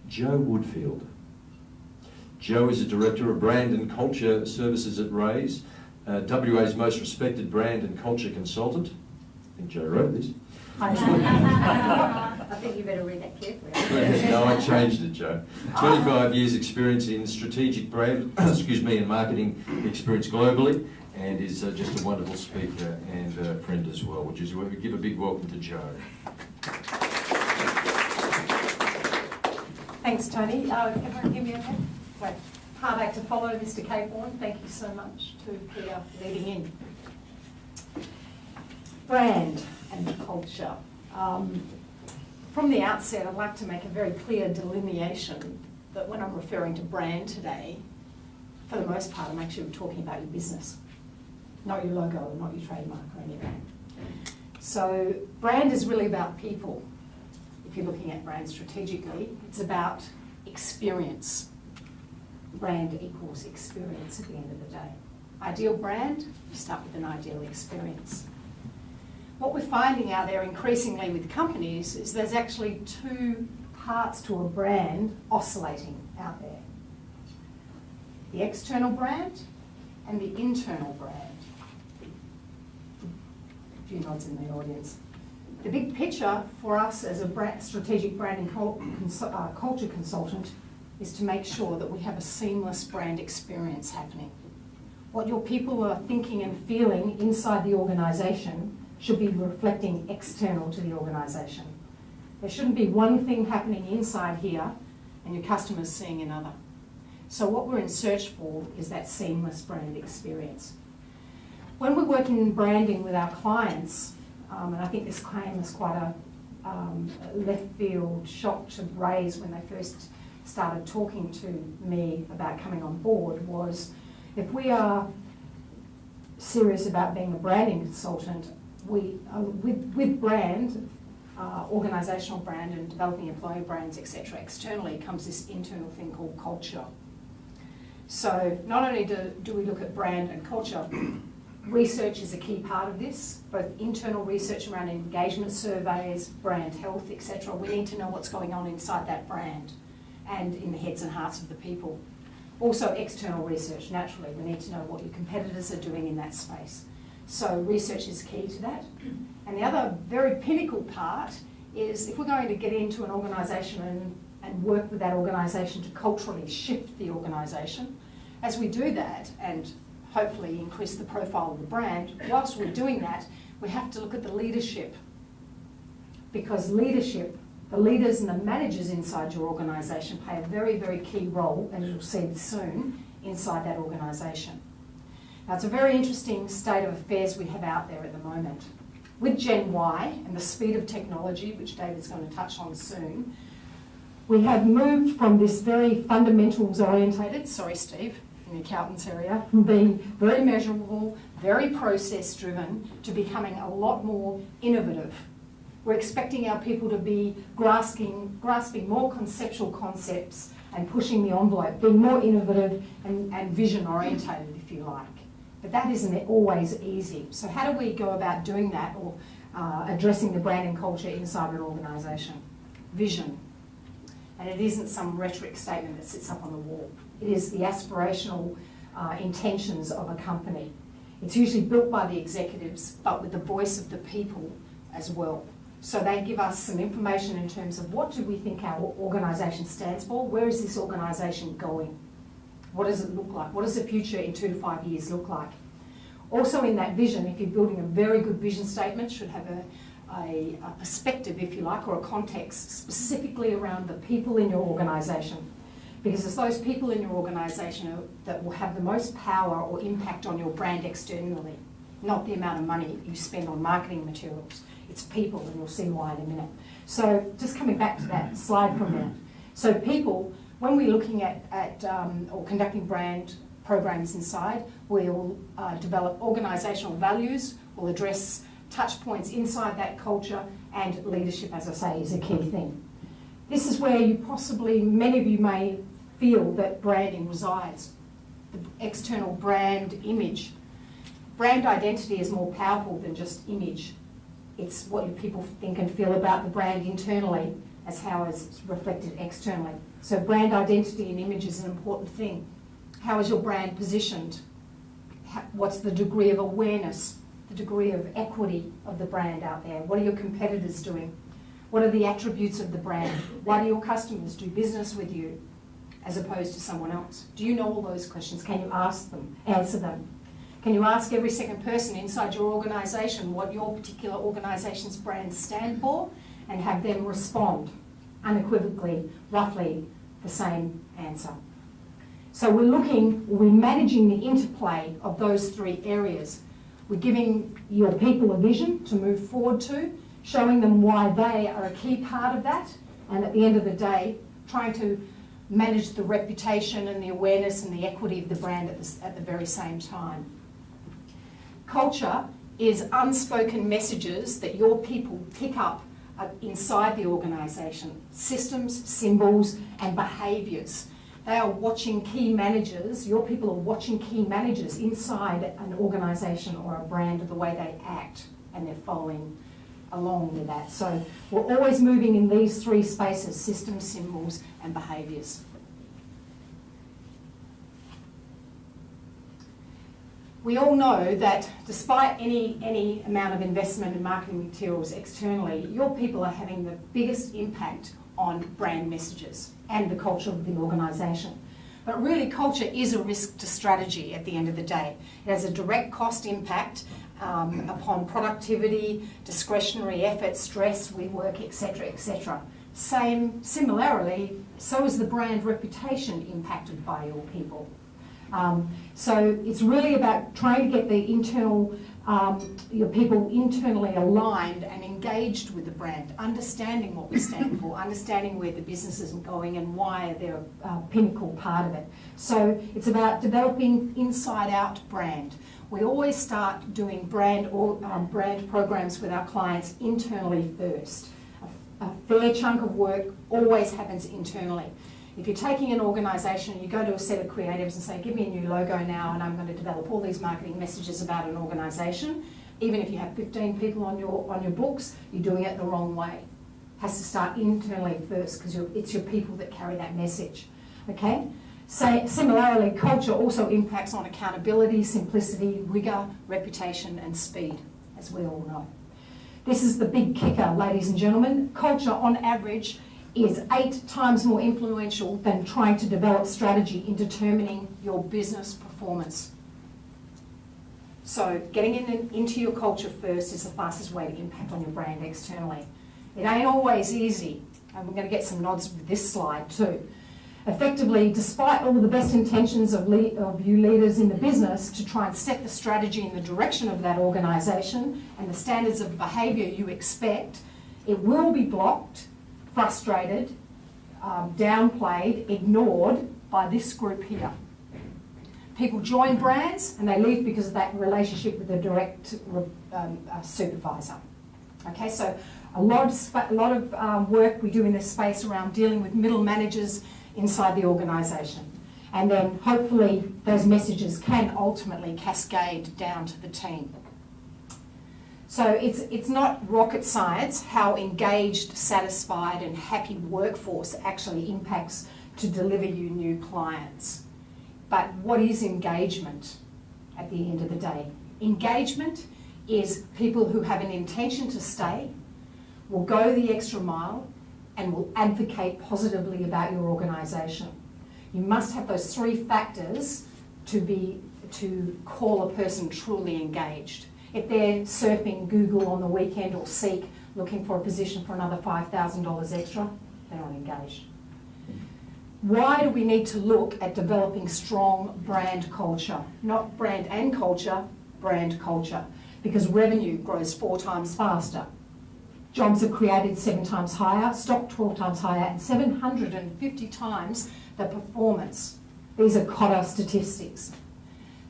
Joe Woodfield. Joe is a Director of Brand and Culture Services at Wrays, WA's most respected brand and culture consultant. I think Joe wrote this. I think you better read that carefully. No, I changed it, Joe. 25 years experience in strategic brand, and marketing experience globally, and is just a wonderful speaker and friend as well, which is where we give a big welcome to Joe. Thanks, Tony. Everyone give me a hand. Great. Hard act to follow, Mr. Capeborn. Thank you so much to Peter leading in. Brand and culture. From the outset, I'd like to make a very clear delineation that when I'm referring to brand today, for the most part, I'm actually talking about your business, not your logo, not your trademark or anything. So brand is really about people. If you're looking at brand strategically, it's about experience. Brand equals experience at the end of the day. Ideal brand, you start with an ideal experience. What we're finding out there increasingly with companies is there's actually two parts to a brand oscillating out there. The external brand and the internal brand. A few nods in the audience. The big picture for us as a strategic brand and culture consultant is to make sure that we have a seamless brand experience happening. What your people are thinking and feeling inside the organisation should be reflecting external to the organisation. There shouldn't be one thing happening inside here and your customers seeing another. So what we're in search for is that seamless brand experience. When we're working in branding with our clients, and I think this claim is quite a left field shock to Wrays when they first started talking to me about coming on board, was if we are serious about being a branding consultant, we with brand, organisational brand and developing employee brands, etc. Externally comes this internal thing called culture. So not only do we look at brand and culture, research is a key part of this, both internal research around engagement surveys, brand health, etc. We need to know what's going on inside that brand and in the heads and hearts of the people. Also external research, naturally. We need to know what your competitors are doing in that space. So research is key to that. And the other very pinnacle part is if we're going to get into an organisation and work with that organisation to culturally shift the organisation, as we do that and hopefully increase the profile of the brand, whilst we're doing that, we have to look at the leadership. Because leadership, the leaders and the managers inside your organisation play a very, very key role, as you'll see soon, inside that organisation. Now, it's a very interesting state of affairs we have out there at the moment. With Gen Y and the speed of technology, which David's going to touch on soon, we have moved from this very fundamentals orientated, sorry Steve, in the accountants area, from being very measurable, very process driven, to becoming a lot more innovative. We're expecting our people to be grasping more conceptual concepts and pushing the envelope, being more innovative and vision orientated, if you like. But that isn't always easy. So how do we go about doing that or addressing the brand and culture inside an organisation? Vision. And it isn't some rhetoric statement that sits up on the wall. It is the aspirational intentions of a company. It's usually built by the executives, but with the voice of the people as well. So they give us some information in terms of what do we think our organisation stands for, where is this organisation going, what does it look like, what does the future in 2 to 5 years look like. Also in that vision, if you're building a very good vision statement, should have a perspective, if you like, or a context specifically around the people in your organisation. Because it's those people in your organisation that will have the most power or impact on your brand externally, not the amount of money you spend on marketing materials. It's people, and you'll see why in a minute. So just coming back to that slide for a minute. So people, when we're looking at or conducting brand programs inside, we'll develop organisational values, we'll address touch points inside that culture, and leadership, as I say, is a key thing. This is where you possibly, many of you may feel that branding resides, the external brand image. Brand identity is more powerful than just image. It's what your people think and feel about the brand internally as how it's reflected externally. So brand identity and image is an important thing. How is your brand positioned? What's the degree of awareness, the degree of equity of the brand out there? What are your competitors doing? What are the attributes of the brand? Why do your customers do business with you as opposed to someone else? Do you know all those questions? Can you ask them, answer them? Can you ask every second person inside your organisation what your particular organisation's brands stand for and have them respond unequivocally, roughly the same answer? So we're managing the interplay of those three areas. We're giving your people a vision to move forward to, showing them why they are a key part of that, and at the end of the day, trying to manage the reputation and the awareness and the equity of the brand at the very same time. Culture is unspoken messages that your people pick up inside the organisation, systems, symbols and behaviours. They are watching key managers, your people are watching key managers inside an organisation or a brand, the way they act, and they're following along with that. So we're always moving in these three spaces: systems, symbols and behaviours. We all know that despite any amount of investment in marketing materials externally, your people are having the biggest impact on brand messages and the culture of the organisation. But really, culture is a risk to strategy at the end of the day. It has a direct cost impact upon productivity, discretionary effort, stress, rework, etc., etc. Similarly, so is the brand reputation impacted by your people. So it's really about trying to get the internal, your people internally aligned and engaged with the brand, understanding what we stand for, understanding where the business is going and why they're a pinnacle part of it. So it's about developing inside-out brand. We always start doing brand programs with our clients internally first. A fair chunk of work always happens internally. If you're taking an organisation and you go to a set of creatives and say, give me a new logo now and I'm going to develop all these marketing messages about an organisation, even if you have 15 people on your books, you're doing it the wrong way. It has to start internally first because it's your people that carry that message. Okay? So, similarly, culture also impacts on accountability, simplicity, rigour, reputation and speed, as we all know. This is the big kicker, ladies and gentlemen. Culture, on average, is 8 times more influential than trying to develop strategy in determining your business performance. So getting into your culture first is the fastest way to impact on your brand externally. It ain't always easy, and we're going to get some nods with this slide too. Effectively, despite all of the best intentions of you leaders in the business to try and set the strategy in the direction of that organisation and the standards of behaviour you expect, it will be blocked, frustrated, downplayed, ignored by this group here. People join brands and they leave because of that relationship with the direct supervisor. Okay, so a lot of work we do in this space around dealing with middle managers inside the organisation. And then hopefully those messages can ultimately cascade down to the team. So it's not rocket science how engaged, satisfied and happy workforce actually impacts to deliver you new clients. But what is engagement at the end of the day? Engagement is people who have an intention to stay, will go the extra mile and will advocate positively about your organisation. You must have those 3 factors to call a person truly engaged. If they're surfing Google on the weekend or Seek looking for a position for another $5,000 extra, they're not engaged. Why do we need to look at developing strong brand culture? Not brand and culture, brand culture. Because revenue grows 4 times faster. Jobs are created 7 times higher, stock 12 times higher, and 750 times the performance. These are Cotter statistics.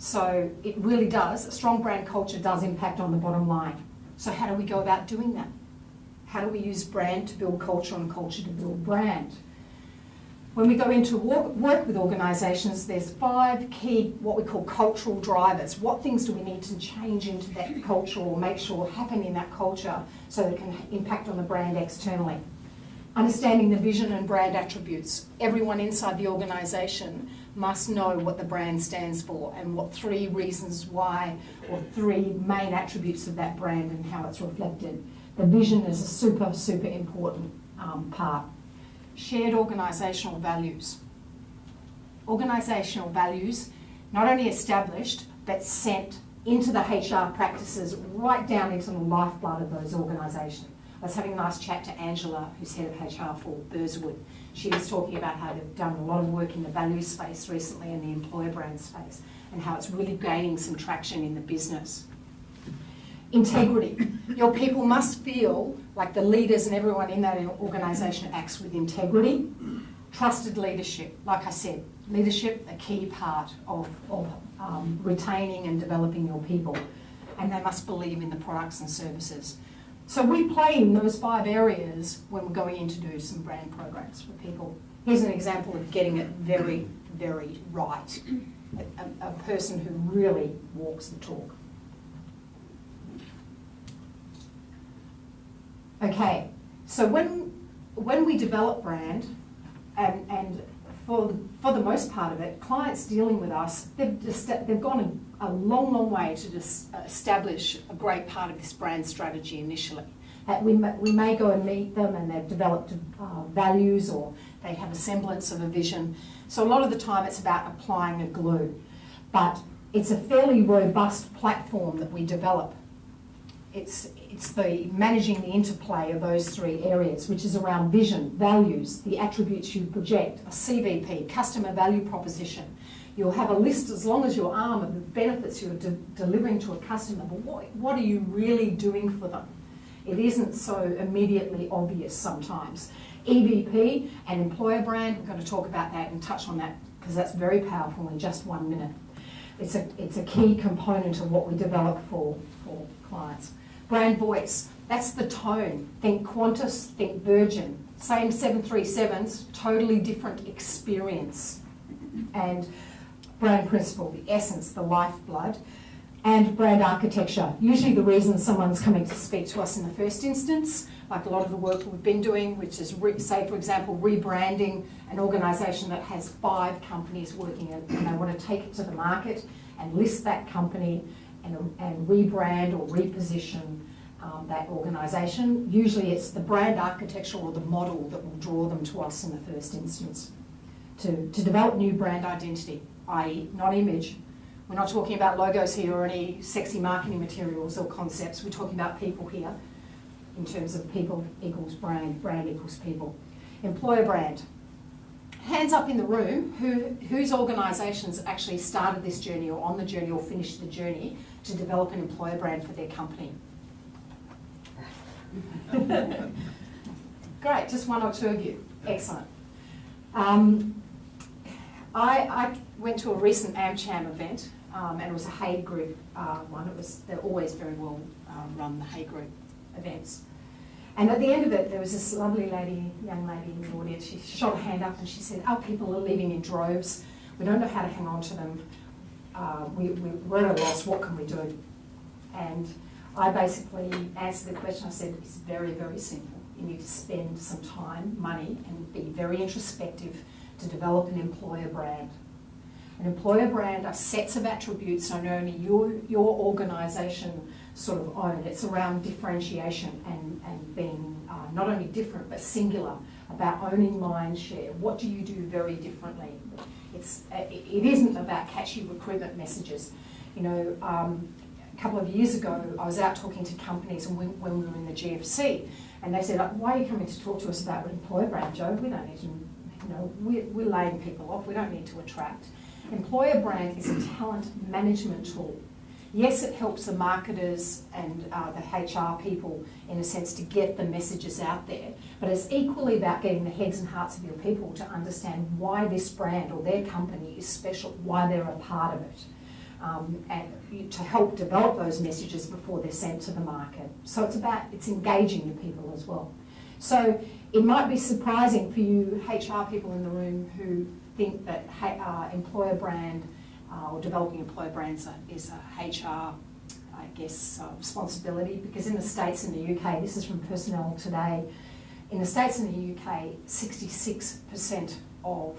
So it really does, a strong brand culture does impact on the bottom line. So how do we go about doing that? How do we use brand to build culture and culture to build brand? When we go into work with organisations, there's 5 key, what we call cultural drivers. What things do we need to change into that culture or make sure happen in that culture so that it can impact on the brand externally? Understanding the vision and brand attributes. Everyone inside the organisation must know what the brand stands for and what 3 reasons why, or 3 main attributes of that brand and how it's reflected. The vision is a super, super important part. Shared organisational values. Organisational values, not only established, but sent into the HR practices, right down into the lifeblood of those organisations. I was having a nice chat to Angela, who's head of HR for Burswood. She was talking about how they've done a lot of work in the value space recently and the employer brand space, and how it's really gaining some traction in the business. Integrity. Your people must feel like the leaders and everyone in that organisation acts with integrity. Trusted leadership. Like I said, leadership, a key part of retaining and developing your people. And they must believe in the products and services. So we play in those 5 areas when we're going in to do some brand programs for people. Here's an example of getting it very, very right. A person who really walks the talk. Okay, so when we develop brand, and for the most part of it, clients dealing with us, they've gone a long, long way to just establish a great part of this brand strategy initially. We may go and meet them and they've developed values, or they have a semblance of a vision. So a lot of the time it's about applying a glue. But it's a fairly robust platform that we develop. It's the managing the interplay of those 3 areas, which is around vision, values, the attributes you project, a CVP, customer value proposition. You'll have a list as long as your arm of the benefits you're delivering to a customer, but what are you really doing for them? It isn't so immediately obvious sometimes. EVP and employer brand, we're going to talk about that and touch on that because that's very powerful in just 1 minute. It's a key component of what we develop for clients. Brand voice, that's the tone. Think Qantas, think Virgin. Same 737s, totally different experience. And brand principle, the essence, the lifeblood. And brand architecture, usually the reason someone's coming to speak to us in the first instance, like a lot of the work we've been doing, which is, say for example, rebranding an organisation that has 5 companies working and they want to take it to the market and list that company and rebrand or reposition that organisation. Usually it's the brand architecture or the model that will draw them to us in the first instance. To develop new brand identity, i.e. not image. We're not talking about logos here or any sexy marketing materials or concepts. We're talking about people here in terms of people equals brand, brand equals people. Employer brand. Hands up in the room whose organisations actually started this journey or on the journey or finished the journey to develop an employer brand for their company. Great, just 1 or 2 of you. Excellent. I went to a recent AmCham event, and it was a Hay Group one. They're always very well run, the Hay Group events. And at the end of it, there was this lovely young lady in the audience. She shot a hand up and she said, "Our people are leaving in droves. We don't know how to hang on to them. We're at a loss. What can we do?" And I basically answered the question. I said, "It's very, very simple. You need to spend some time, money, and be very introspective to develop an employer brand. An employer brand are sets of attributes that only your organisation sort of own. It's around differentiation and being not only different but singular, about owning mind share. What do you do very differently? It isn't about catchy recruitment messages. You know, a couple of years ago, I was out talking to companies and when we were in the GFC, and they said, "Why are you coming to talk to us about employer brand, Joe? We don't need to, you know, we're laying people off. We don't need to attract." Employer brand is a talent management tool. Yes, it helps the marketers and the HR people, in a sense, to get the messages out there, but it's equally about getting the heads and hearts of your people to understand why this brand or their company is special, why they're a part of it, and to help develop those messages before they're sent to the market. So it's engaging your people as well. So it might be surprising for you HR people in the room who think that employer brand or developing employer brands is a HR, I guess, responsibility, because in the States and the UK, this is from Personnel Today, In the States and the UK, 66% of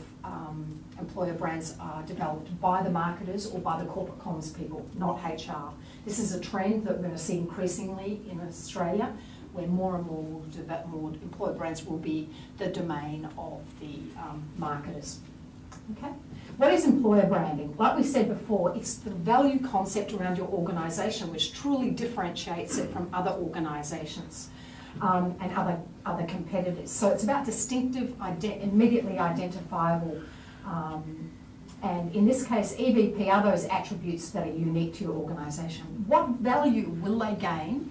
employer brands are developed by the marketers or by the corporate comms people, not HR. This is a trend that we're going to see increasingly in Australia, where more and more employer brands will be the domain of the marketers. Okay? What is employer branding? Like we said before, it's the value concept around your organisation which truly differentiates it from other organisations and other competitors. So it's about distinctive, immediately identifiable, and in this case, EVP are those attributes that are unique to your organisation. What value will they gain?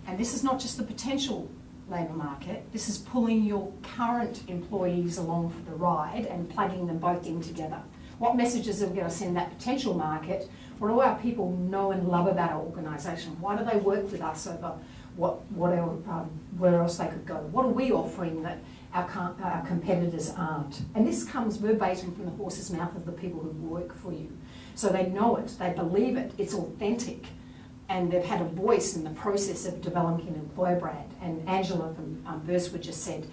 And this is not just the potential labour market, this is pulling your current employees along for the ride and plugging them both in together. What messages are we going to send that potential market? What do our people know and love about our organisation? Why do they work with us over where else they could go? What are we offering that our competitors aren't? And this comes verbatim from the horse's mouth of the people who work for you. So they know it, they believe it, it's authentic, and they've had a voice in the process of developing an employer brand. And Angela from Burswood just said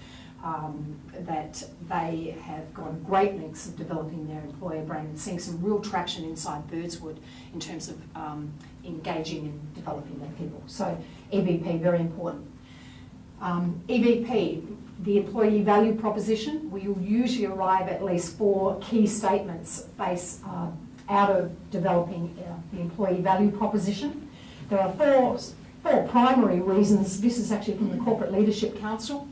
that they have gone great lengths of developing their employer brand and seeing some real traction inside Burswood in terms of engaging and developing their people. So EVP, very important. EVP, the employee value proposition, we will usually arrive at least 4 key statements out of developing the employee value proposition. There are four primary reasons. This is actually from the Corporate Leadership Council,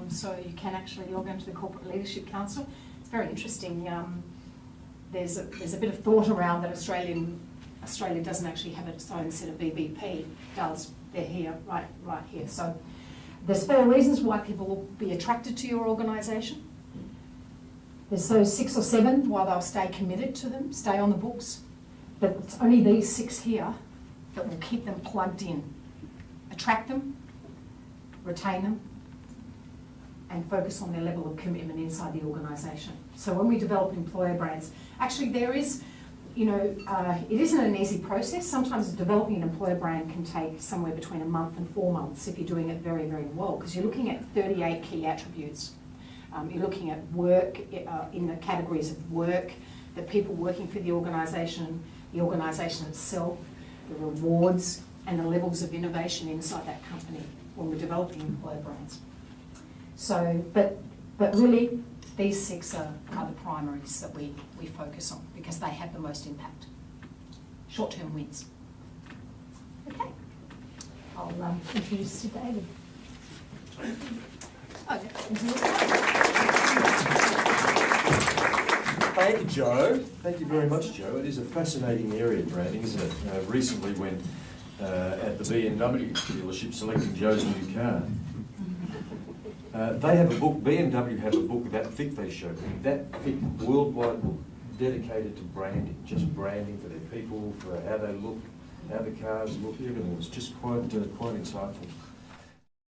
so you can actually log into the Corporate Leadership Council. It's very interesting. There's a bit of thought around that Australia doesn't actually have its own set of EVP. It does. They're here, right here. So there's 4 reasons why people will be attracted to your organisation. There's those 6 or 7 why they'll stay committed to them, stay on the books. But it's only these 6 here that will keep them plugged in. Attract them, retain them, and focus on their level of commitment inside the organisation. So when we develop employer brands, actually there is, it isn't an easy process. Sometimes developing an employer brand can take somewhere between a month and 4 months if you're doing it very, very well, because you're looking at 38 key attributes. You're looking at work in the categories of work, the people working for the organisation itself, the rewards, and the levels of innovation inside that company when we're developing employer brands. So, but really, these 6 are the primaries that we focus on because they have the most impact. Short-term wins. Okay. I'll introduce to David. Okay. Thank you, Joe. Thank you very much, Joe. It is a fascinating area, branding, isn't it? Recently when at the BMW dealership selecting Joe's new car, they have a book, BMW have a book that thick they showed me, that thick worldwide book dedicated to branding, just branding for their people, for how they look, how the cars look, everything. It was just quite insightful.